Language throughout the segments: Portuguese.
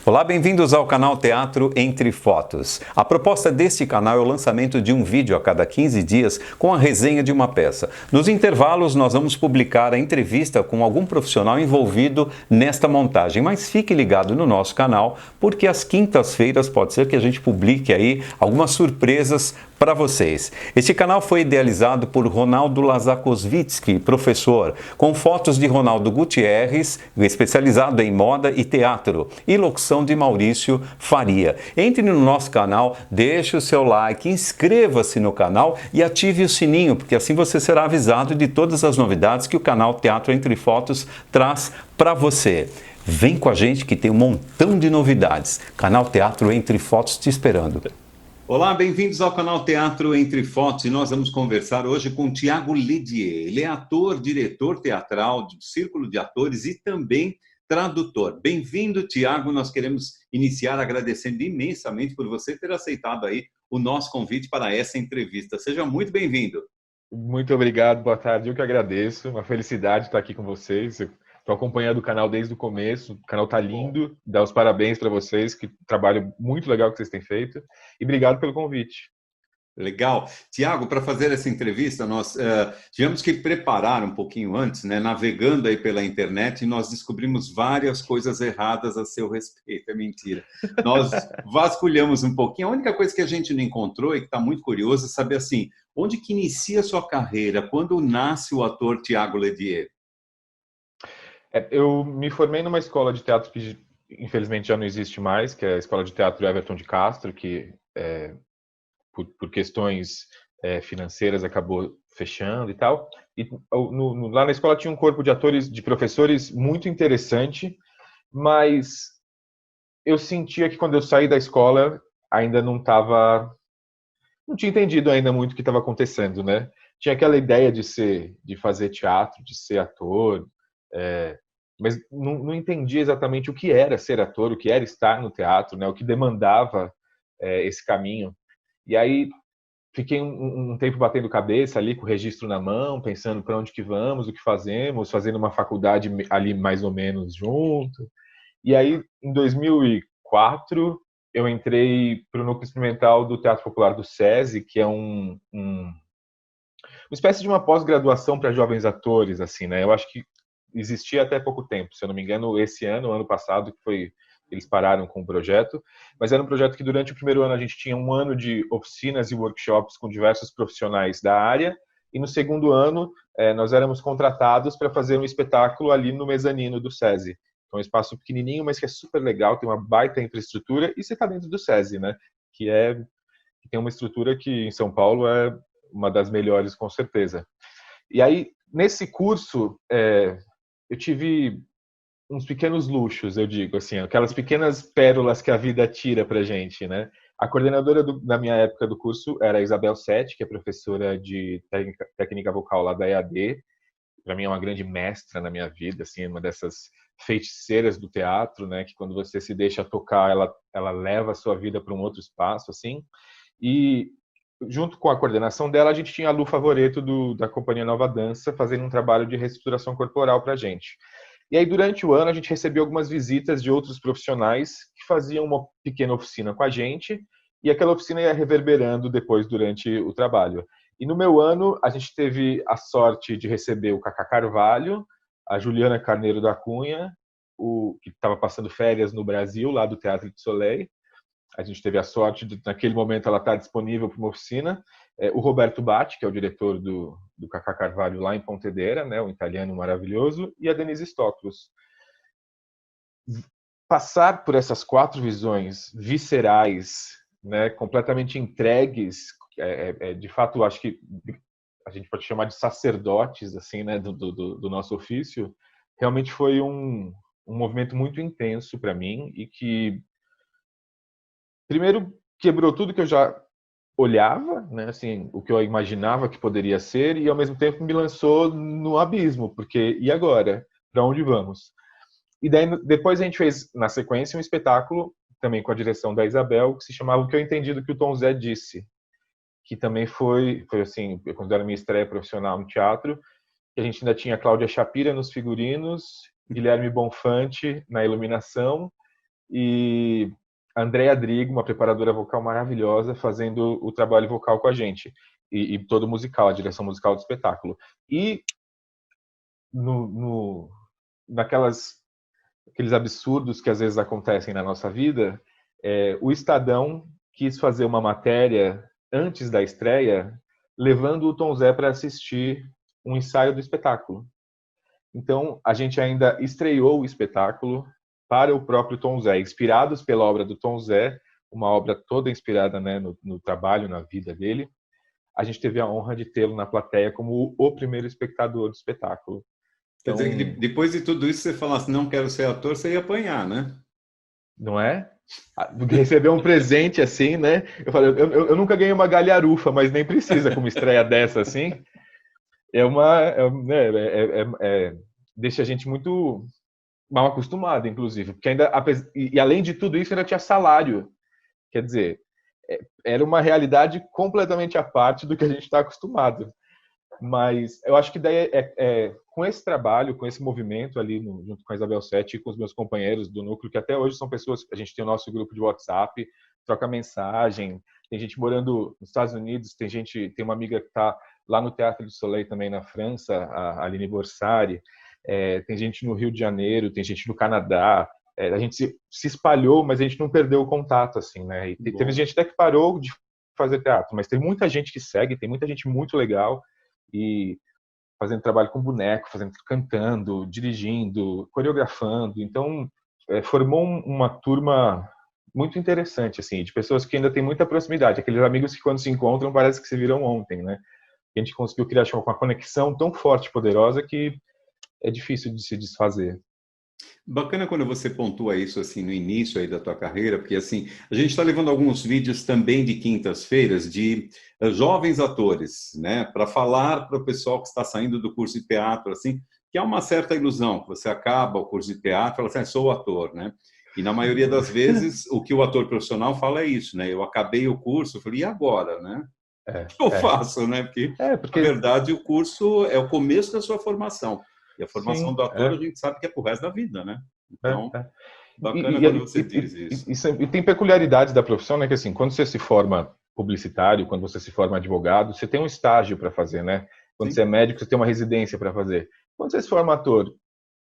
Olá, bem-vindos ao canal Teatro Entre Fotos. A proposta deste canal é o lançamento de um vídeo a cada 15 dias com a resenha de uma peça. Nos intervalos, nós vamos publicar a entrevista com algum profissional envolvido nesta montagem, mas fique ligado no nosso canal, porque às quintas-feiras pode ser que a gente publique aí algumas surpresas para vocês. Este canal foi idealizado por Ronaldo Lazakowski, professor, com fotos de Ronaldo Gutierrez, especializado em moda e teatro, e locução de Maurício Faria. Entre no nosso canal, deixe o seu like, inscreva-se no canal e ative o sininho, porque assim você será avisado de todas as novidades que o canal Teatro Entre Fotos traz para você. Vem com a gente que tem um montão de novidades. Canal Teatro Entre Fotos te esperando. Olá, bem-vindos ao canal Teatro Entre Fotos e nós vamos conversar hoje com Tiago Lidier. Ele é ator, diretor teatral do Círculo de Atores e também tradutor. Bem-vindo, Tiago. Nós queremos iniciar agradecendo imensamente por você ter aceitado aí o nosso convite para essa entrevista. Seja muito bem-vindo. Muito obrigado, boa tarde. Eu que agradeço. Uma felicidade estar aqui com vocês. Estou acompanhando o canal desde o começo. O canal está lindo. Dá os parabéns para vocês, que trabalho muito legal que vocês têm feito. E obrigado pelo convite. Legal. Tiago, para fazer essa entrevista, nós tivemos que preparar um pouquinho antes, né? Navegando aí pela internet, e nós descobrimos várias coisas erradas a seu respeito. É mentira. Nós vasculhamos um pouquinho. A única coisa que a gente não encontrou e que está muito curioso é saber assim, onde que inicia a sua carreira? Quando nasce o ator Tiago Lidier? Eu me formei numa escola de teatro que infelizmente já não existe mais, que é a Escola de Teatro Everton de Castro, que por questões financeiras acabou fechando e tal. E lá na escola tinha um corpo de atores, de professores muito interessante, mas eu sentia que quando eu saí da escola ainda não tinha entendido ainda muito o que estava acontecendo, né? Tinha aquela ideia de fazer teatro, de ser ator, mas não entendia exatamente o que era ser ator, o que era estar no teatro, né? O que demandava esse caminho. E aí fiquei um tempo batendo cabeça ali, com o registro na mão, pensando para onde que vamos, o que fazemos, fazendo uma faculdade ali mais ou menos junto. E aí, em 2004, eu entrei para o Núcleo Experimental do Teatro Popular do SESI, que é uma espécie de uma pós-graduação para jovens atores, assim, né? Eu acho que existia até pouco tempo, se eu não me engano, esse ano, ano passado, que foi eles pararam com o projeto, mas era um projeto que durante o primeiro ano a gente tinha um ano de oficinas e workshops com diversos profissionais da área, e no segundo ano nós éramos contratados para fazer um espetáculo ali no mezanino do SESI. É um espaço pequenininho, mas que é super legal, tem uma baita infraestrutura, e você está dentro do SESI, né? Que tem uma estrutura que em São Paulo é uma das melhores, com certeza. E aí, nesse curso, eu tive uns pequenos luxos, eu digo, assim, aquelas pequenas pérolas que a vida tira pra gente, né? A coordenadora da minha época do curso era a Isabel Sete, que é professora de técnica vocal lá da EAD. Para mim é uma grande mestra na minha vida, assim, uma dessas feiticeiras do teatro, né? Que quando você se deixa tocar, ela leva a sua vida para um outro espaço, assim. E junto com a coordenação dela, a gente tinha a Lu Favoreto da Companhia Nova Dança fazendo um trabalho de reestruturação corporal para a gente. E aí, durante o ano, a gente recebeu algumas visitas de outros profissionais que faziam uma pequena oficina com a gente, e aquela oficina ia reverberando depois durante o trabalho. E no meu ano, a gente teve a sorte de receber o Cacá Carvalho, a Juliana Carneiro da Cunha, que estava passando férias no Brasil, lá do Teatro de Soleil. A gente teve a sorte de, naquele momento, ela estar disponível para uma oficina. O Roberto Batti, que é o diretor do Cacá Carvalho lá em Pontedera, né, um italiano maravilhoso, e a Denise Stoklos. Passar por essas quatro visões viscerais, né, completamente entregues, de fato, acho que a gente pode chamar de sacerdotes, assim, né, do nosso ofício, realmente foi um movimento muito intenso para mim e que primeiro quebrou tudo que eu já olhava, né, assim, o que eu imaginava que poderia ser, e ao mesmo tempo me lançou no abismo, porque e agora? Para onde vamos? E daí depois a gente fez na sequência um espetáculo também com a direção da Isabel que se chamava O que eu entendi do que o Tom Zé disse, que também foi assim, eu considero a minha estreia profissional no teatro, que a gente ainda tinha Cláudia Shapira nos figurinos, Guilherme Bonfante na iluminação e Andréa Drigo, uma preparadora vocal maravilhosa, fazendo o trabalho vocal com a gente. E todo musical, a direção musical do espetáculo. E naqueles absurdos que às vezes acontecem na nossa vida, o Estadão quis fazer uma matéria antes da estreia, levando o Tom Zé para assistir um ensaio do espetáculo. Então, a gente ainda estreou o espetáculo para o próprio Tom Zé, inspirados pela obra do Tom Zé, uma obra toda inspirada, né, no trabalho, na vida dele. A gente teve a honra de tê-lo na plateia como o primeiro espectador do espetáculo. Quer Então, dizer que depois de tudo isso, você falasse, não quero ser ator, você ia apanhar, né? não é? Receber um presente assim, né? Eu falei, eu nunca ganhei uma galharufa, mas nem precisa com uma estreia dessa assim. Deixa a gente muito mal acostumado, inclusive, porque ainda e além de tudo isso ainda tinha salário, quer dizer, era uma realidade completamente à parte do que a gente está acostumado. Mas eu acho que daí com esse trabalho, com esse movimento ali junto com a Isabel Sete e com os meus companheiros do núcleo, que até hoje são pessoas, a gente tem o nosso grupo de WhatsApp, troca mensagem, tem gente morando nos Estados Unidos, tem uma amiga que está lá no Teatro do Soleil também na França, a Aline Borsari, tem gente no Rio de Janeiro, tem gente no Canadá, a gente se espalhou, mas a gente não perdeu o contato, assim, né? E teve gente até que parou de fazer teatro, mas tem muita gente que segue, tem muita gente muito legal e fazendo trabalho com boneco, cantando, dirigindo, coreografando. Então, formou uma turma muito interessante, assim, de pessoas que ainda têm muita proximidade, aqueles amigos que quando se encontram parece que se viram ontem, né? A gente conseguiu criar uma conexão tão forte e poderosa que é difícil de se desfazer. Bacana quando você pontua isso assim no início aí da tua carreira, porque assim, a gente está levando alguns vídeos também de quintas-feiras de jovens atores, né, para falar para o pessoal que está saindo do curso de teatro, assim, que há uma certa ilusão, que você acaba o curso de teatro e fala assim, sou ator, né? E na maioria das vezes o que o ator profissional fala é isso, né? Eu acabei o curso, eu falei, e agora, né? O que eu faço, né? Porque, na Porque verdade, o curso é o começo da sua formação. E a formação sim, do ator a gente sabe que é pro resto da vida, né? é, Então, é. bacana quando você diz isso. E tem peculiaridades da profissão, né? Que assim, quando você se forma publicitário, quando você se forma advogado, você tem um estágio para fazer, né? Quando você Sim. é médico, você tem uma residência para fazer. Quando você se forma ator,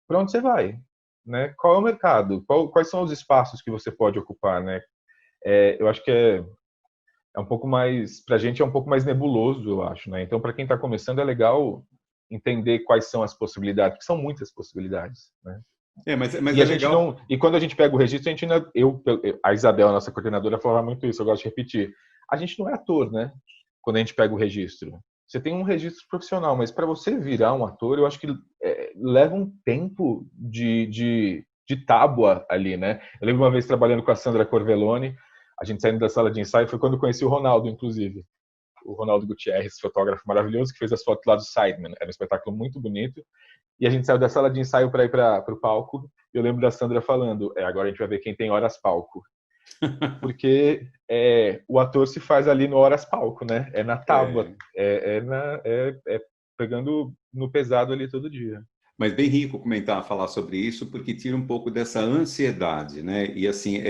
para onde você vai? Né? Qual é o mercado? Quais são os espaços que você pode ocupar, né? Eu acho que é um pouco mais, para a gente é um pouco mais nebuloso, eu acho, né? Então, para quem está começando, é legal entender quais são as possibilidades, porque são muitas possibilidades, né? Mas E é a gente legal. não, e quando a gente pega o registro, a gente ainda, a Isabel, nossa coordenadora, falava muito isso, eu gosto de repetir. A gente não é ator, né? Quando a gente pega o registro. Você tem um registro profissional, mas para você virar um ator, eu acho que leva um tempo de tábua ali, né? Eu lembro uma vez trabalhando com a Sandra Corvelloni, a gente saindo da sala de ensaio, foi quando eu conheci o Ronaldo, inclusive. O Ronaldo Gutierrez, fotógrafo maravilhoso, que fez as fotos lá do Sidemen. Era um espetáculo muito bonito. E a gente saiu da sala de ensaio para ir para o palco. E eu lembro da Sandra falando: agora a gente vai ver quem tem horas palco. Porque o ator se faz ali no horas palco, né? É na tábua, É, pegando no pesado ali todo dia. mas bem rico falar sobre isso, porque tira um pouco dessa ansiedade, né? E assim,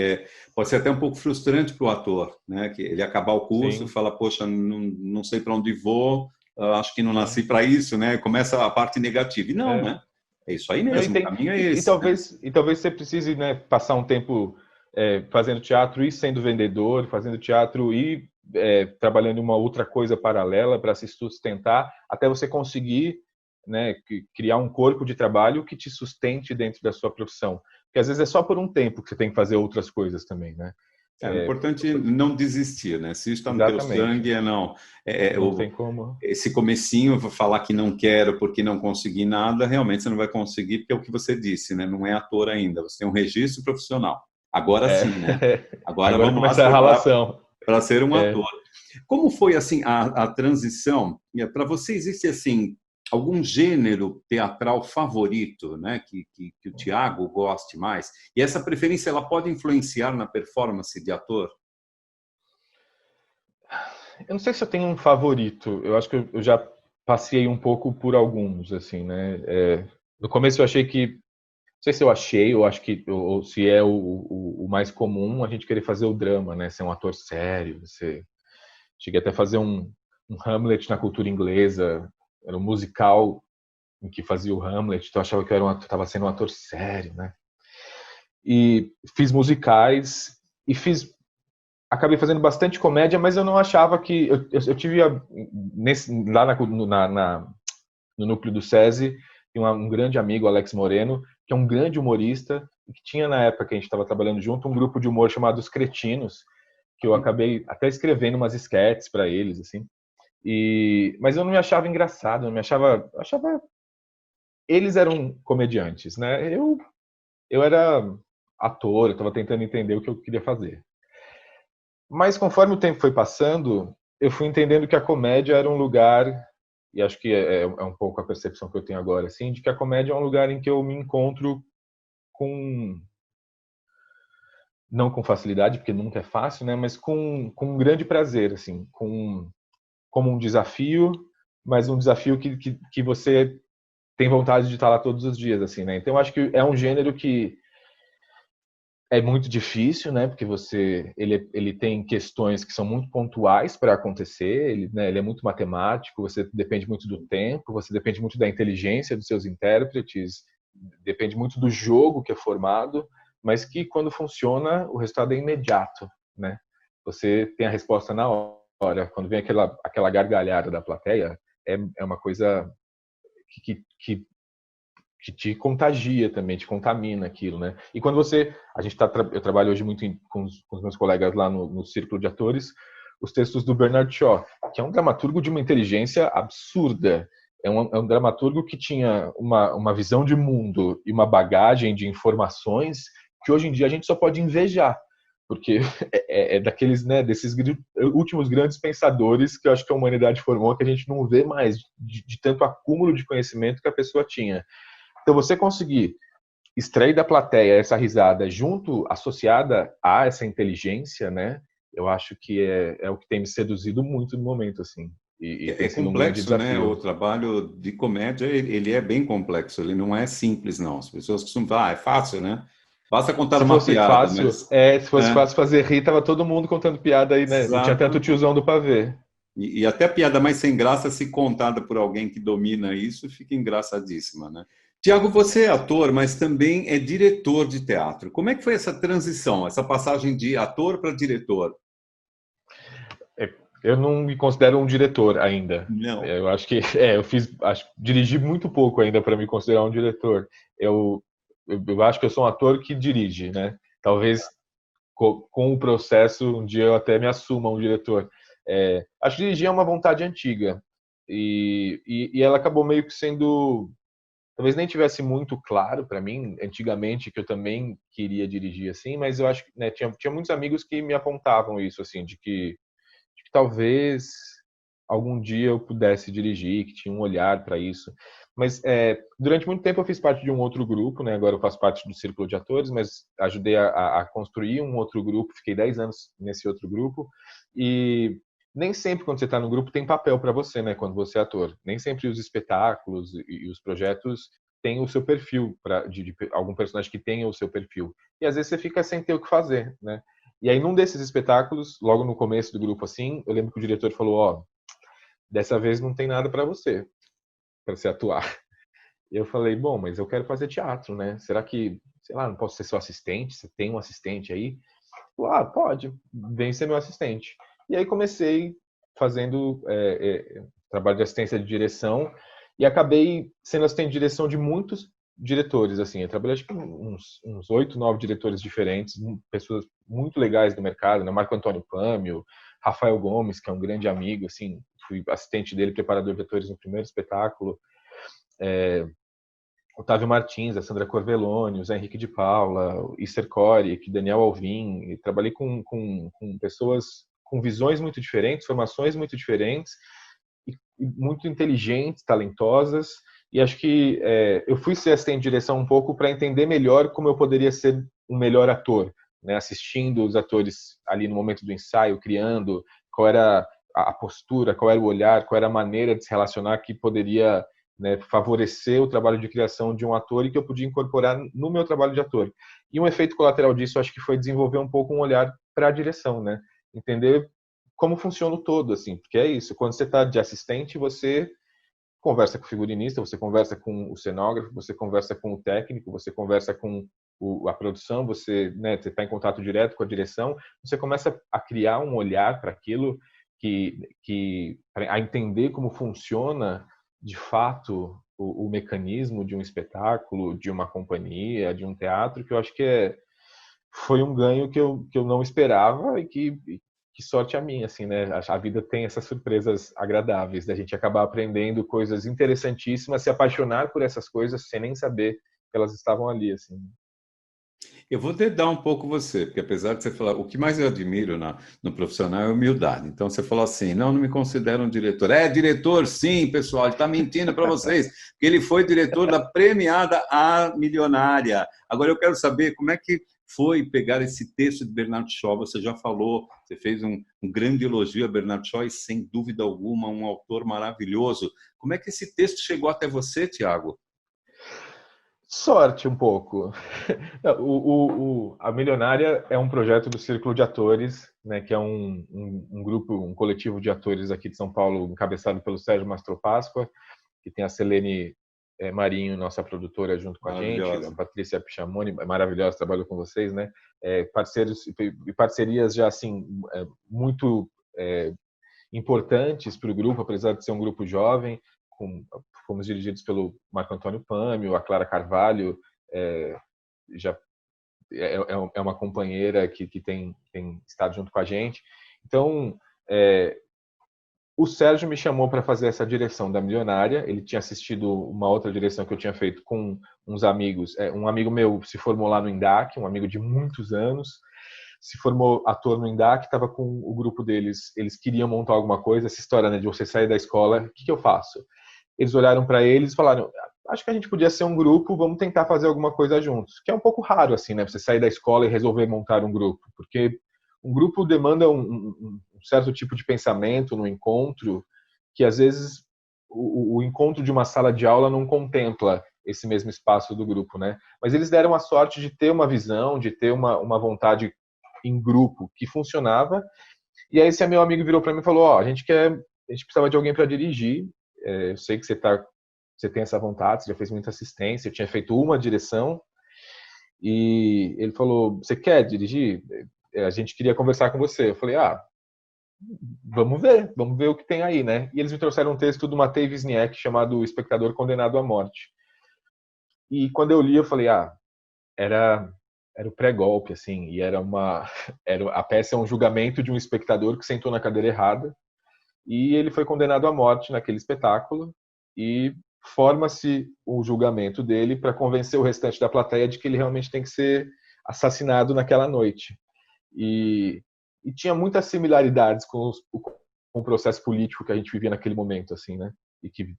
pode ser até um pouco frustrante para o ator, né? Que ele acabar o curso e Sim, fala, poxa, não sei para onde vou, acho que não nasci sim. para isso, né? Começa a parte negativa. E não, É. né? É isso aí Não, e, mesmo, o tem, caminho é e, e esse, né? talvez, e talvez você precise, né, passar um tempo fazendo teatro e sendo vendedor, fazendo teatro e trabalhando em uma outra coisa paralela para se sustentar, até você conseguir, né, criar um corpo de trabalho que te sustente dentro da sua profissão. Porque às vezes é só por um tempo que você tem que fazer outras coisas também, né? O importante é não desistir, né? Se isso está no teu Exatamente. sangue, não. Não tem como. Esse comecinho, vou falar que não quero porque não consegui nada, realmente você não vai conseguir, porque é o que você disse, né? Não é ator ainda, você tem um registro profissional. Agora É. sim, né? Agora Agora vamos lá começa a se preparar ralação. para ser um É. ator. Como foi assim a transição? Para você existe assim algum gênero teatral favorito, né, que o Tiago goste mais? E essa preferência ela pode influenciar na performance de ator? Eu não sei se eu tenho um favorito. Eu acho que eu já passei um pouco por alguns, assim, né? No começo eu achei que, não sei se eu achei, ou acho que, ou se é o mais comum, a gente querer fazer o drama, né? Ser um ator sério. Cheguei até a fazer um Hamlet na cultura inglesa. Era um musical em que fazia o Hamlet, então eu achava que eu estava sendo um ator sério, né? E fiz musicais e acabei fazendo bastante comédia, mas eu não achava que eu tive lá no núcleo do SESI tem um grande amigo, Alex Moreno, que é um grande humorista e que tinha na época que a gente estava trabalhando junto um grupo de humor chamado Os Cretinos, que eu acabei até escrevendo umas sketches para eles assim. Mas eu não me achava engraçado, eu não me achava eles eram comediantes, né? Eu era ator, eu estava tentando entender o que eu queria fazer. Mas conforme o tempo foi passando, eu fui entendendo que a comédia era um lugar, e acho que é um pouco a percepção que eu tenho agora, assim, de que a comédia é um lugar em que eu me encontro com, não com facilidade, porque nunca é fácil, né, mas com um grande prazer, assim, como um desafio, mas um desafio que você tem vontade de estar lá todos os dias, assim, né. Então eu acho que é um gênero que é muito difícil, né? Porque ele tem questões que são muito pontuais para acontecer. Ele é muito matemático. Você depende muito do tempo. Você depende muito da inteligência dos seus intérpretes. Depende muito do jogo que é formado. Mas que quando funciona, o resultado é imediato, né? Você tem a resposta na hora. Quando vem aquela gargalhada da plateia, é uma coisa que te contagia também, te contamina aquilo, né? E quando eu trabalho hoje muito com os meus colegas lá no Círculo de Atores, os textos do Bernard Shaw, que é um dramaturgo de uma inteligência absurda. É um dramaturgo que tinha uma visão de mundo e uma bagagem de informações que hoje em dia a gente só pode invejar, porque é daqueles, né, desses últimos grandes pensadores que eu acho que a humanidade formou, que a gente não vê mais de tanto acúmulo de conhecimento que a pessoa tinha. Então, você conseguir extrair da plateia essa risada associada a essa inteligência, né? Eu acho que é o que tem me seduzido muito no momento, assim. E É tem sido um grande complexo, né? O desafio. trabalho de comédia, ele é bem complexo, ele não é simples, não. As pessoas costumam falar, é fácil, né? Basta contar Se uma fosse piada, fácil, mas... se fosse É, fácil fazer rir, tava todo mundo contando piada aí, né? Não tinha tanto exato. tiozão do pavê. E até a piada mais sem graça, se contada por alguém que domina isso, fica engraçadíssima, né? Tiago, você é ator, mas também é diretor de teatro. Como é que foi essa transição, essa passagem de ator para diretor? Eu não me considero um diretor ainda. Não. Eu acho que dirigi muito pouco ainda para me considerar um diretor. Eu acho que eu sou um ator que dirige, né? Talvez com o processo um dia eu até me assuma um diretor. Acho que dirigir é uma vontade antiga e ela acabou meio que sendo, talvez nem tivesse muito claro para mim antigamente que eu também queria dirigir assim, mas eu acho que, né, tinha muitos amigos que me apontavam isso assim de que talvez algum dia eu pudesse dirigir, que tinha um olhar para isso. Mas durante muito tempo eu fiz parte de um outro grupo, né? Agora eu faço parte do Círculo de Atores, mas ajudei a construir um outro grupo, fiquei 10 anos nesse outro grupo, e nem sempre quando você está no grupo tem papel para você, né? Quando você é ator. Nem sempre os espetáculos e os projetos têm o seu perfil, de algum personagem que tenha o seu perfil. E às vezes você fica sem ter o que fazer, né? E aí, num desses espetáculos, logo no começo do grupo, assim, eu lembro que o diretor falou: Ó, dessa vez não tem nada para você atuar. E eu falei: Bom, mas eu quero fazer teatro, né? Será que, sei lá, não posso ser seu assistente? Você tem um assistente aí? Ele falou: Ah, pode, vem ser meu assistente. E aí comecei fazendo trabalho de assistência de direção e acabei sendo assistente de direção de muitos diretores, assim. Eu trabalhei acho que uns 8, 9 diretores diferentes, pessoas muito legais do mercado, né? Marco Antônio Pâmio, Rafael Gomes, que é um grande amigo, assim, fui assistente dele, preparador de atores no primeiro espetáculo. Otávio Martins, a Sandra Corvelloni, o Zé Henrique de Paula, o Isser Coric, Daniel Alvim. E trabalhei com pessoas com visões muito diferentes, formações muito diferentes, e muito inteligentes, talentosas. E acho que eu fui ser assistente de direção um pouco para entender melhor como eu poderia ser um melhor ator, né? Assistindo os atores ali no momento do ensaio, criando qual era a postura, qual era o olhar, qual era a maneira de se relacionar que poderia, né, favorecer o trabalho de criação de um ator e que eu podia incorporar no meu trabalho de ator. E um efeito colateral disso, acho que foi desenvolver um pouco um olhar para a direção, né? Entender como funciona o todo, assim, porque é isso, quando você está de assistente, você conversa com o figurinista, você conversa com o cenógrafo, você conversa com o técnico, você conversa com a produção, você, né, você está em contato direto com a direção, você começa a criar um olhar para aquilo, a entender como funciona de fato o mecanismo de um espetáculo, de uma companhia, de um teatro, que eu acho que foi um ganho que eu não esperava e que sorte a minha, assim, né? A vida tem essas surpresas agradáveis, da gente acabar aprendendo coisas interessantíssimas, se apaixonar por essas coisas sem nem saber que elas estavam ali, assim. Eu vou dedar um pouco você, porque apesar de você falar, o que mais eu admiro no profissional é a humildade. Então você falou assim, não, não me considero um diretor. É diretor, sim, pessoal, ele está mentindo para vocês, porque ele foi diretor da premiada A Milionária. Agora eu quero saber como é que foi pegar esse texto de Bernard Shaw. Você já falou, você fez um grande elogio a Bernard Shaw e, sem dúvida alguma, um autor maravilhoso. Como é que esse texto chegou até você, Tiago? Sorte um pouco. A Milionária é um projeto do Círculo de Atores, né, que é um grupo, um coletivo de atores aqui de São Paulo, encabeçado pelo Sérgio Mastro Pasqua, que tem a Selene Marinho, nossa produtora, junto com a gente, a Maravilhosa. Patrícia Pichamoni, maravilhosa, trabalhou com vocês, né? Parceiros e parcerias já assim muito importantes para o grupo, apesar de ser um grupo jovem. Fomos dirigidos pelo Marco Antônio Pâmio, a Clara Carvalho, já é uma companheira que tem estado junto com a gente. Então, o Sérgio me chamou para fazer essa direção da Milionária. Ele tinha assistido uma outra direção que eu tinha feito com uns amigos. Um amigo meu se formou lá no INDAC, um amigo de muitos anos, se formou ator no INDAC, estava com o grupo deles. Eles queriam montar alguma coisa. Essa história, né, de você sair da escola, o que eu faço? Eles olharam para eles e falaram: acho que a gente podia ser um grupo, vamos tentar fazer alguma coisa juntos. Que é um pouco raro, assim, né? Você sair da escola e resolver montar um grupo, porque um grupo demanda um certo tipo de pensamento no encontro, que às vezes o encontro de uma sala de aula não contempla esse mesmo espaço do grupo, né? Mas eles deram a sorte de ter uma visão, de ter uma vontade em grupo que funcionava. E aí esse meu amigo virou para mim e falou: a gente precisava de alguém para dirigir. Eu sei que você tem essa vontade, você já fez muita assistência, eu tinha feito uma direção. E ele falou: você quer dirigir? A gente queria conversar com você. Eu falei: vamos ver o que tem aí, né? E eles me trouxeram um texto do Matei Wisniewski chamado O Espectador Condenado à Morte. E quando eu li, eu falei: era o pré-golpe, assim, e a peça é um julgamento de um espectador que sentou na cadeira errada, e ele foi condenado à morte naquele espetáculo, e forma-se o julgamento dele para convencer o restante da plateia de que ele realmente tem que ser assassinado naquela noite. E tinha muitas similaridades com o processo político que a gente vivia naquele momento, assim, né? E que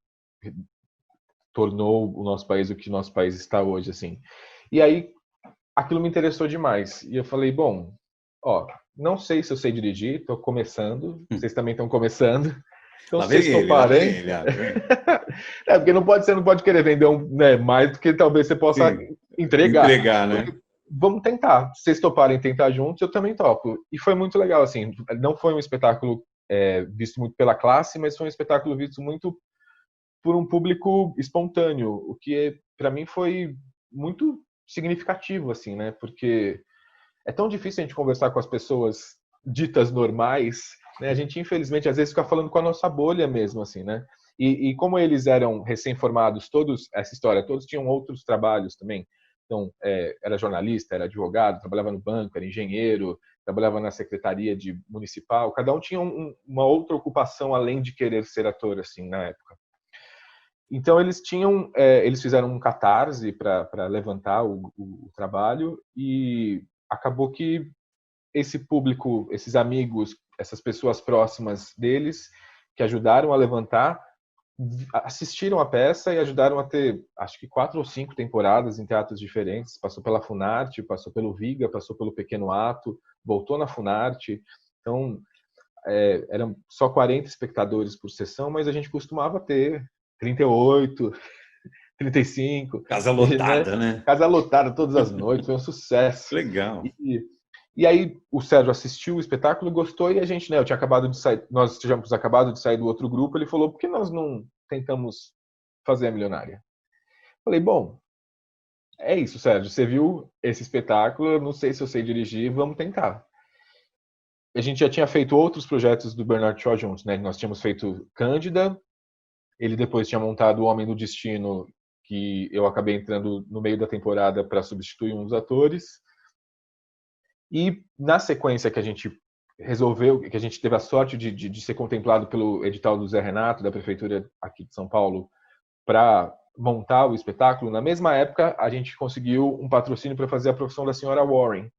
tornou o nosso país o que o nosso país está hoje, assim. E aí aquilo me interessou demais. E eu falei: bom, não sei se eu sei dirigir, estou começando, vocês também estão começando. Então, Lá se vem vocês ele, lá vem toparem. ele. Lá vem. Porque você não pode querer vender mais do que talvez você possa Sim, entregar. entregar, né? Vamos tentar. Se vocês toparem tentar juntos, eu também topo. E foi muito legal, assim. Não foi um espetáculo visto muito pela classe, mas foi um espetáculo visto muito por um público espontâneo, o que para mim foi muito significativo, assim, né? Porque é tão difícil a gente conversar com as pessoas ditas normais, né? A gente, infelizmente, às vezes fica falando com a nossa bolha mesmo, assim, né? E como eles eram recém-formados, todos, essa história, todos tinham outros trabalhos também. Então, era jornalista, era advogado, trabalhava no banco, era engenheiro, trabalhava na secretaria de municipal. Cada um tinha uma outra ocupação além de querer ser ator, assim, na época. Então eles fizeram um catarse para levantar o trabalho, e acabou que esse público, esses amigos, essas pessoas próximas deles que ajudaram a levantar, assistiram a peça e ajudaram a ter, acho que 4 ou 5 temporadas em teatros diferentes. Passou pela Funarte, passou pelo Viga, passou pelo Pequeno Ato, voltou na Funarte. Então eram só 40 espectadores por sessão, mas a gente costumava ter 38, 35, Casa né? lotada, né? Casa lotada todas as noites, foi um sucesso. Legal. E aí o Sérgio assistiu o espetáculo, gostou, e a gente, né, eu tinha acabado de sair, nós tínhamos acabado de sair do outro grupo, ele falou, por que nós não tentamos fazer a Milionária? Falei, bom, é isso, Sérgio, você viu esse espetáculo, eu não sei se eu sei dirigir, vamos tentar. A gente já tinha feito outros projetos do Bernard Shaw juntos, né? Nós tínhamos feito Cândida, ele depois tinha montado O Homem do Destino, que eu acabei entrando no meio da temporada para substituir uns atores. E na sequência que a gente resolveu, que a gente teve a sorte de ser contemplado pelo edital do Zé Renato, da Prefeitura aqui de São Paulo, para montar o espetáculo, na mesma época a gente conseguiu um patrocínio para fazer A Profissão da Senhora Warren.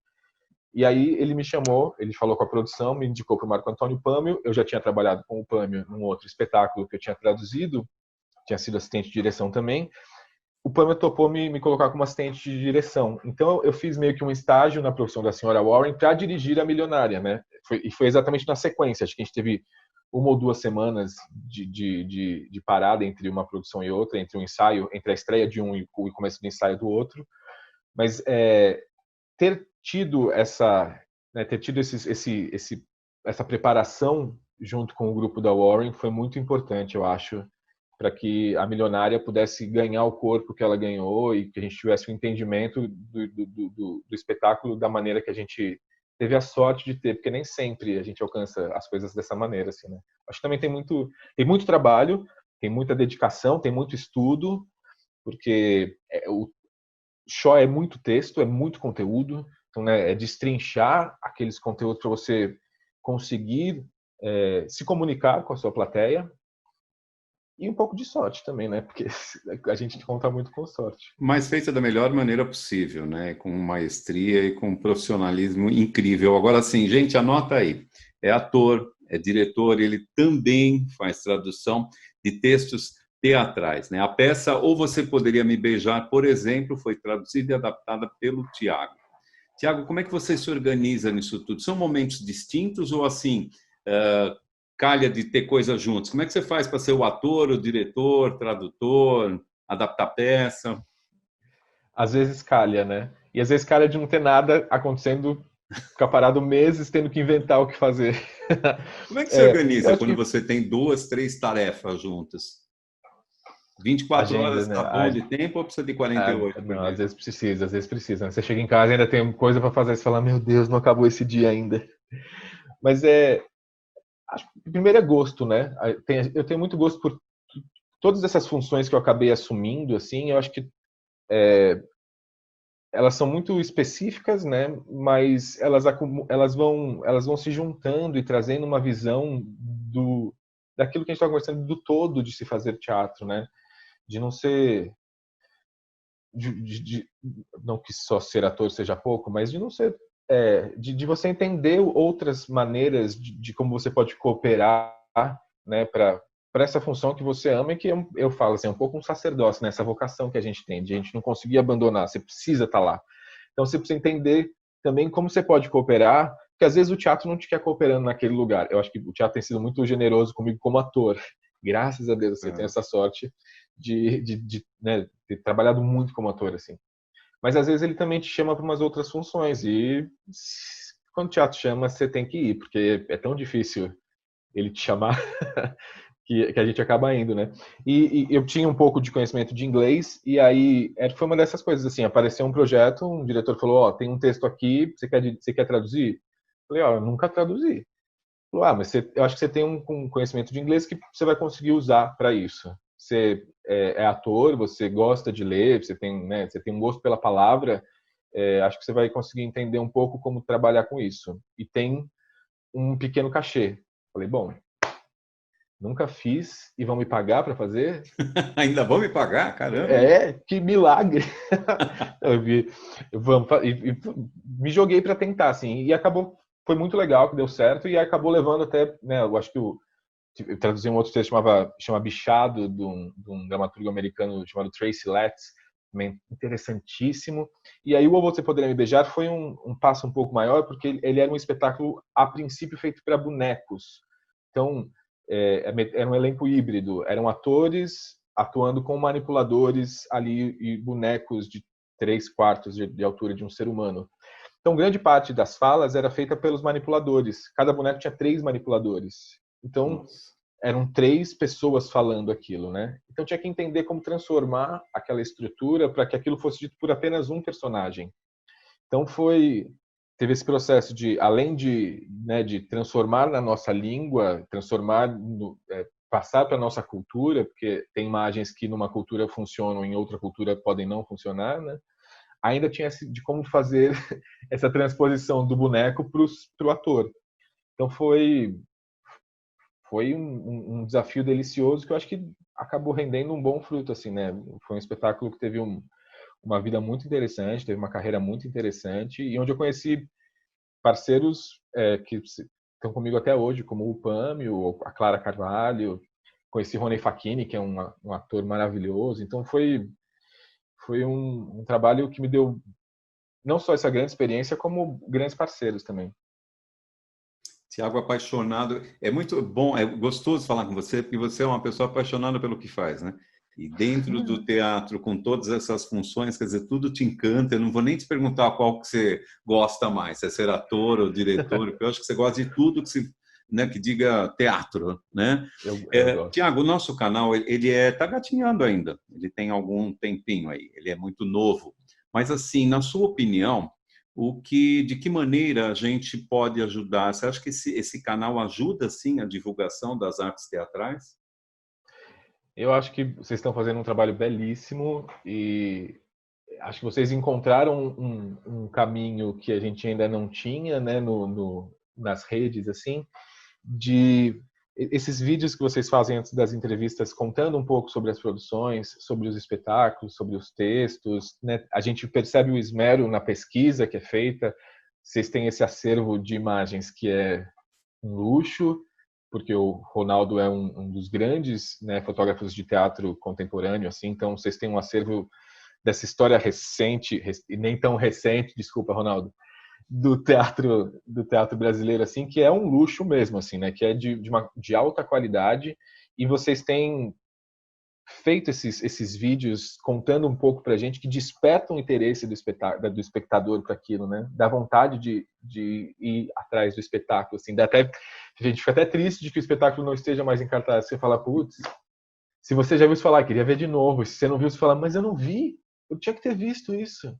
E aí ele me chamou, ele falou com a produção, me indicou para o Marco Antônio Pâmio, eu já tinha trabalhado com o Pâmio num outro espetáculo que eu tinha traduzido, tinha sido assistente de direção também. O Pâmio topou me colocar como assistente de direção. Então eu fiz meio que um estágio na Profissão da Senhora Warren para dirigir A Milionária, né? E foi exatamente na sequência, acho que a gente teve 1 ou 2 semanas de parada entre uma produção e outra, entre um ensaio, entre a estreia de um e o começo do ensaio do outro. Mas ter tido essa, né, essa preparação junto com o grupo da Warren foi muito importante, eu acho, para que a Milionária pudesse ganhar o corpo que ela ganhou e que a gente tivesse um entendimento do espetáculo da maneira que a gente teve a sorte de ter, porque nem sempre a gente alcança as coisas dessa maneira, assim, né? Acho que também tem muito trabalho, tem muita dedicação, tem muito estudo, porque o Shaw é muito texto, é muito conteúdo, então, né, é destrinchar aqueles conteúdos para você conseguir se comunicar com a sua plateia, e um pouco de sorte também, né? Porque a gente conta muito com sorte. Mas feita da melhor maneira possível, né? Com maestria e com profissionalismo incrível. Agora sim, gente, anota aí. É ator, é diretor, ele também faz tradução de textos teatrais, né? A peça Ou Você Poderia Me Beijar, por exemplo, foi traduzida e adaptada pelo Tiago. Tiago, como é que você se organiza nisso tudo? São momentos distintos ou assim, calha de ter coisas juntas? Como é que você faz para ser o ator, o diretor, tradutor, adaptar peça? Às vezes calha, né? E às vezes calha de não ter nada acontecendo, ficar parado meses tendo que inventar o que fazer. Como é que você Eu organiza acho quando que você tem 2, 3 tarefas juntas? 24 agenda, horas né? está bom de tempo ou precisa de 48 por Não, às dia? vezes precisa, às vezes precisa. Você chega em casa e ainda tem coisa para fazer, você fala, meu Deus, não acabou esse dia ainda. Mas acho que primeiro é gosto, né? Eu tenho muito gosto por todas essas funções que eu acabei assumindo, assim, eu acho que elas são muito específicas, né? Mas elas vão se juntando e trazendo uma visão daquilo que a gente está conversando, do todo de se fazer teatro, né? De não ser não que só ser ator seja pouco, mas de não ser de você entender outras maneiras de como você pode cooperar, né, para essa função que você ama e que eu falo assim, é um pouco um sacerdócio, né, essa vocação que a gente tem, de a gente não conseguir abandonar, você precisa estar lá. Então você precisa entender também como você pode cooperar, porque às vezes o teatro não te quer cooperando naquele lugar. Eu acho que o teatro tem sido muito generoso comigo como ator. Graças a Deus você tem essa sorte né, ter trabalhado muito como ator, assim. Mas às vezes ele também te chama para umas outras funções e quando o teatro chama, você tem que ir, porque é tão difícil ele te chamar que a gente acaba indo, né? E eu tinha um pouco de conhecimento de inglês e aí foi uma dessas coisas, assim, apareceu um projeto, um diretor falou, ó, tem um texto aqui, você quer traduzir? Eu falei, ó, eu nunca traduzi. Ah, mas eu acho que você tem um conhecimento de inglês que você vai conseguir usar para isso. Você é ator, você gosta de ler, você tem, né, você tem um gosto pela palavra, acho que você vai conseguir entender um pouco como trabalhar com isso. E tem um pequeno cachê. Falei, bom, nunca fiz e vão me pagar para fazer? Ainda vão me pagar? Caramba! Que milagre! Eu vi, me joguei para tentar, assim, e acabou, foi muito legal que deu certo e acabou levando até, né, eu acho que eu traduzi um outro texto chama Bichado, de um dramaturgo americano chamado Tracy Letts, interessantíssimo. E aí o Você Poderia Me Beijar foi um passo um pouco maior, porque ele era um espetáculo, a princípio, feito para bonecos. Então, era um elenco híbrido. Eram atores atuando com manipuladores ali e bonecos de 3/4 de altura de um ser humano. Então, grande parte das falas era feita pelos manipuladores. Cada boneco tinha 3 manipuladores. Então, Nossa. eram 3 pessoas falando aquilo, né? Então, tinha que entender como transformar aquela estrutura para que aquilo fosse dito por apenas um personagem. Então, teve esse processo de, além de, né, de transformar na nossa língua, passar para a nossa cultura, porque tem imagens que numa cultura funcionam, em outra cultura podem não funcionar, né? Ainda tinha de como fazer essa transposição do boneco para o ator. Então foi um desafio delicioso que eu acho que acabou rendendo um bom fruto, assim, né? Foi um espetáculo que teve uma vida muito interessante, teve uma carreira muito interessante e onde eu conheci parceiros que estão comigo até hoje, como o Pâmio, a Clara Carvalho, conheci Rony Facchini, que é um ator maravilhoso. Então foi um trabalho que me deu não só essa grande experiência, como grandes parceiros também. Tiago, apaixonado. É muito bom, é gostoso falar com você, porque você é uma pessoa apaixonada pelo que faz, né? E dentro do teatro, com todas essas funções, quer dizer, tudo te encanta. Eu não vou nem te perguntar qual que você gosta mais, se é ser ator ou diretor, porque eu acho que você gosta de tudo que né, que diga teatro, né? Eu gosto. Tiago, o nosso canal, ele tá gatinhando ainda. Ele tem algum tempinho aí. Ele é muito novo. Mas, assim, na sua opinião, de que maneira a gente pode ajudar? Você acha que esse canal ajuda, sim, a divulgação das artes teatrais? Eu acho que vocês estão fazendo um trabalho belíssimo e acho que vocês encontraram um caminho que a gente ainda não tinha, né, nas redes, assim, de esses vídeos que vocês fazem antes das entrevistas, contando um pouco sobre as produções, sobre os espetáculos, sobre os textos, né? A gente percebe o esmero na pesquisa que é feita. Vocês têm esse acervo de imagens que é um luxo, porque o Ronaldo é um dos grandes, né, fotógrafos de teatro contemporâneo, assim. Então vocês têm um acervo dessa história recente, e nem tão recente, desculpa, Ronaldo, do teatro brasileiro, assim, que é um luxo mesmo, assim, né? Que é de alta qualidade. E vocês têm feito esses vídeos contando um pouco pra gente, que despertam o interesse do espectador para aquilo, né? Dá vontade de ir atrás do espetáculo, assim. A gente fica até triste de que o espetáculo não esteja mais em cartaz. Você fala, putz, se você já viu se falar, queria ver de novo. Se você não viu, você fala, mas eu não vi. Eu tinha que ter visto isso.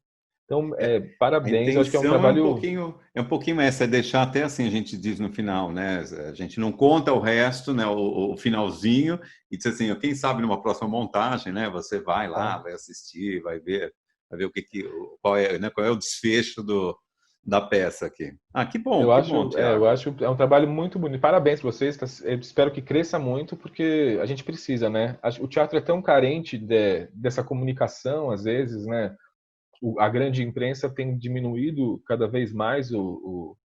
Então, A parabéns. Eu acho que é um intenção trabalho. é um pouquinho essa, é deixar até assim, a gente diz no final, né? A gente não conta o resto, né? O finalzinho, e diz assim, quem sabe numa próxima montagem, né? Você vai lá, Tá? vai assistir, vai ver qual é o desfecho da peça aqui. Ah, que bom, Eu Tiago. acho é um trabalho muito bonito. Parabéns para vocês. Eu espero que cresça muito, porque a gente precisa, né? O teatro é tão carente dessa comunicação, às vezes, né? A grande imprensa tem diminuído cada vez mais o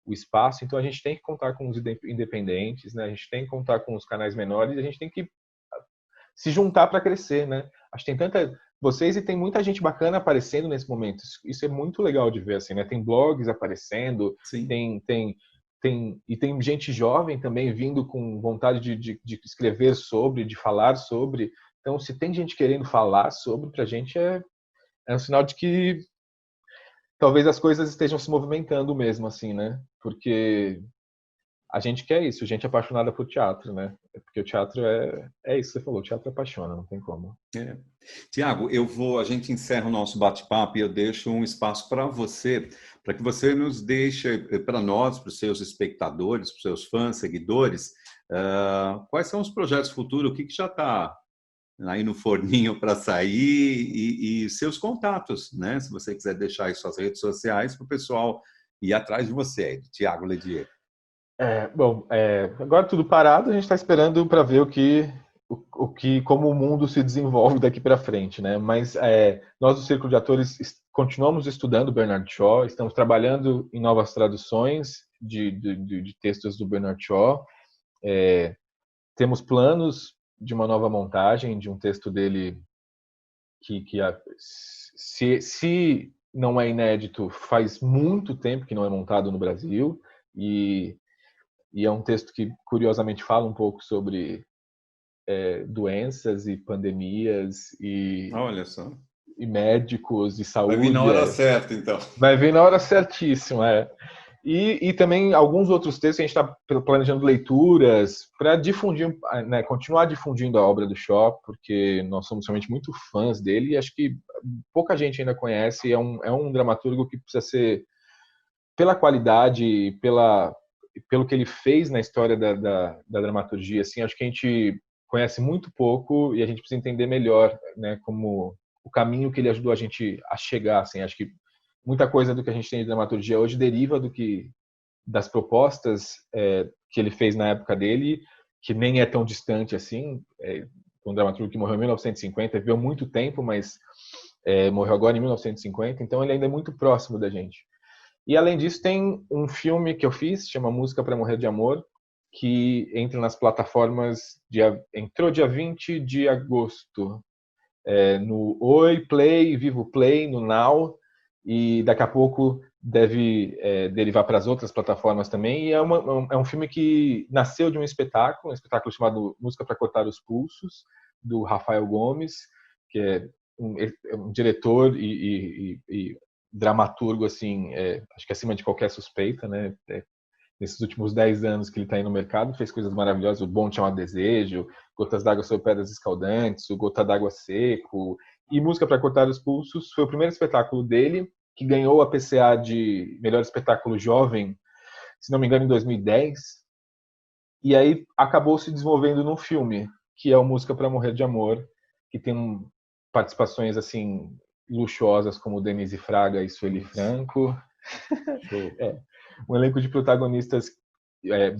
espaço, então a gente tem que contar com os independentes, né? A gente tem que contar com os canais menores, a gente tem que se juntar para crescer, né? Acho que tem tanta vocês e tem muita gente bacana aparecendo nesse momento. Isso é muito legal de ver, assim, né? Tem blogs aparecendo, Sim. tem gente jovem também vindo com vontade de escrever sobre, de falar sobre. Então, se tem gente querendo falar sobre, pra gente é um sinal de que talvez as coisas estejam se movimentando mesmo, assim, né? Porque a gente quer isso, gente apaixonada por teatro, né? Porque o teatro é isso que você falou, o teatro apaixona, não tem como. É. Tiago, a gente encerra o nosso bate-papo e eu deixo um espaço para você, para que você nos deixe, para nós, para os seus espectadores, para os seus fãs, seguidores, quais são os projetos futuros, o que já está aí no forninho para sair e seus contatos, né? Se você quiser deixar aí suas redes sociais para o pessoal ir atrás de você, Tiago Ledier. Bom, agora tudo parado, a gente está esperando para ver como o mundo se desenvolve daqui para frente, né? Mas nós do Círculo de Atores continuamos estudando Bernard Shaw, estamos trabalhando em novas traduções de textos do Bernard Shaw, temos planos de uma nova montagem de um texto dele se não é inédito, faz muito tempo que não é montado no Brasil, e é um texto que, curiosamente, fala um pouco sobre doenças e pandemias Olha só. e médicos e Vai vir na saúde. hora certa, então. Vai vir na hora certíssima, E também alguns outros textos, a gente está planejando leituras para difundir, né, continuar difundindo a obra do Shaw, porque nós somos realmente muito fãs dele e acho que pouca gente ainda conhece. É um dramaturgo que precisa ser, pela qualidade e pelo que ele fez na história da dramaturgia, assim, acho que a gente conhece muito pouco e a gente precisa entender melhor, né, como o caminho que ele ajudou a gente a chegar, assim. Acho que muita coisa do que a gente tem de dramaturgia hoje deriva das propostas que ele fez na época dele, que nem é tão distante assim. Um dramaturgo que morreu em 1950, viveu muito tempo, mas morreu agora em 1950, então ele ainda é muito próximo da gente. E além disso, tem um filme que eu fiz, chama Música para Morrer de Amor, que entra nas plataformas, entrou dia 20 de agosto, no Oi Play, Vivo Play, no Now, e daqui a pouco deve derivar para as outras plataformas também. E é um filme que nasceu de um espetáculo chamado Música para Cortar os Pulsos, do Rafael Gomes, que é um diretor e dramaturgo, assim, acho que acima de qualquer suspeita, né? Nesses últimos 10 anos que ele está aí no mercado, fez coisas maravilhosas, o Bom Chamado Desejo, Gotas d'Água sobre Pedras Escaldantes, o Gota d'Água Seco, e Música para Cortar os Pulsos foi o primeiro espetáculo dele, que ganhou a PCA de melhor espetáculo jovem, se não me engano, em 2010, e aí acabou se desenvolvendo num filme, que é o Música para Morrer de Amor, que tem participações, assim, luxuosas como Denise Fraga e Sueli Franco. Um elenco de protagonistas,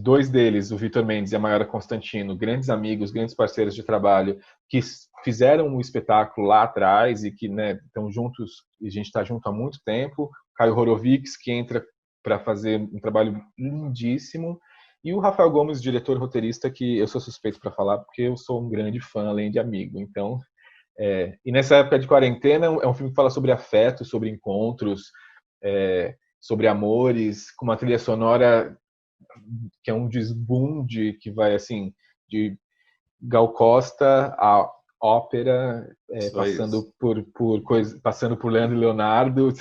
dois deles, o Vitor Mendes e a Mayara Constantino, grandes amigos, grandes parceiros de trabalho, que fizeram um espetáculo lá atrás e que, né, estão juntos, e a gente está junto há muito tempo. Caio Horovics, que entra para fazer um trabalho lindíssimo, e o Rafael Gomes, diretor roteirista, que eu sou suspeito para falar, porque eu sou um grande fã, além de amigo. Então, e nessa época de quarentena, é um filme que fala sobre afeto, sobre encontros, sobre amores, com uma trilha sonora que é um desbunde que vai, assim, de Gal Costa a ópera, passando por Leandro e Leonardo.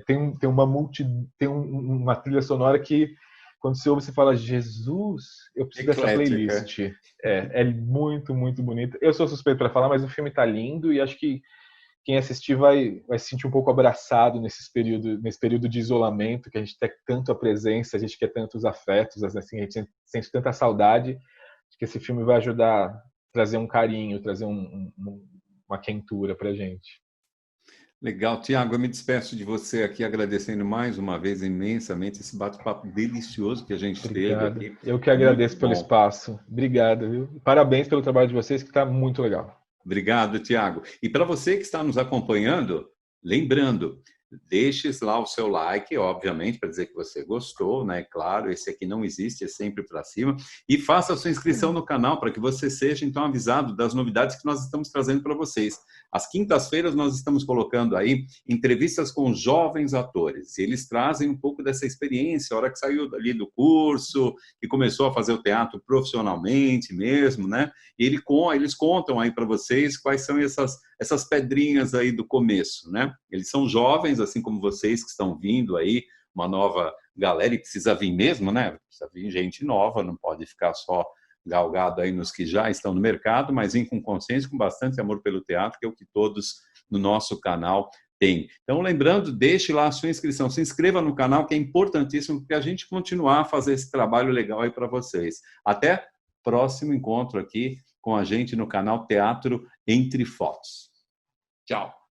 Tem uma trilha sonora que, quando você ouve, você fala: Jesus, eu preciso dessa playlist. É muito, muito bonita. Eu sou suspeito para falar, mas o filme tá lindo e acho que quem assistir vai se sentir um pouco abraçado nesse período de isolamento, que a gente tem tanto a presença, a gente quer tantos afetos, assim, a gente sente tanta saudade. Acho que esse filme vai ajudar a trazer um carinho, trazer uma quentura pra gente. Legal. Tiago, eu me despeço de você aqui agradecendo mais uma vez imensamente esse bate-papo delicioso que a gente teve aqui. Eu que agradeço pelo espaço. Obrigado, viu? Parabéns pelo trabalho de vocês, que está muito legal. Obrigado, Tiago. E para você que está nos acompanhando, lembrando, deixe lá o seu like, obviamente, para dizer que você gostou, né? Claro, esse aqui não existe, é sempre para cima. E faça a sua inscrição no canal para que você seja, então, avisado das novidades que nós estamos trazendo para vocês. Às quintas-feiras, nós estamos colocando aí entrevistas com jovens atores. E eles trazem um pouco dessa experiência, a hora que saiu ali do curso, que começou a fazer o teatro profissionalmente mesmo, né? E eles contam aí para vocês quais são essas pedrinhas aí do começo, né? Eles são jovens, assim como vocês que estão vindo aí, uma nova galera, e precisa vir mesmo, né? Precisa vir gente nova, não pode ficar só galgado aí nos que já estão no mercado, mas vir com consciência, com bastante amor pelo teatro, que é o que todos no nosso canal têm. Então, lembrando, deixe lá a sua inscrição, se inscreva no canal, que é importantíssimo para a gente continuar a fazer esse trabalho legal aí para vocês. Até próximo encontro aqui com a gente no canal Teatro Entre Fotos. Tchau!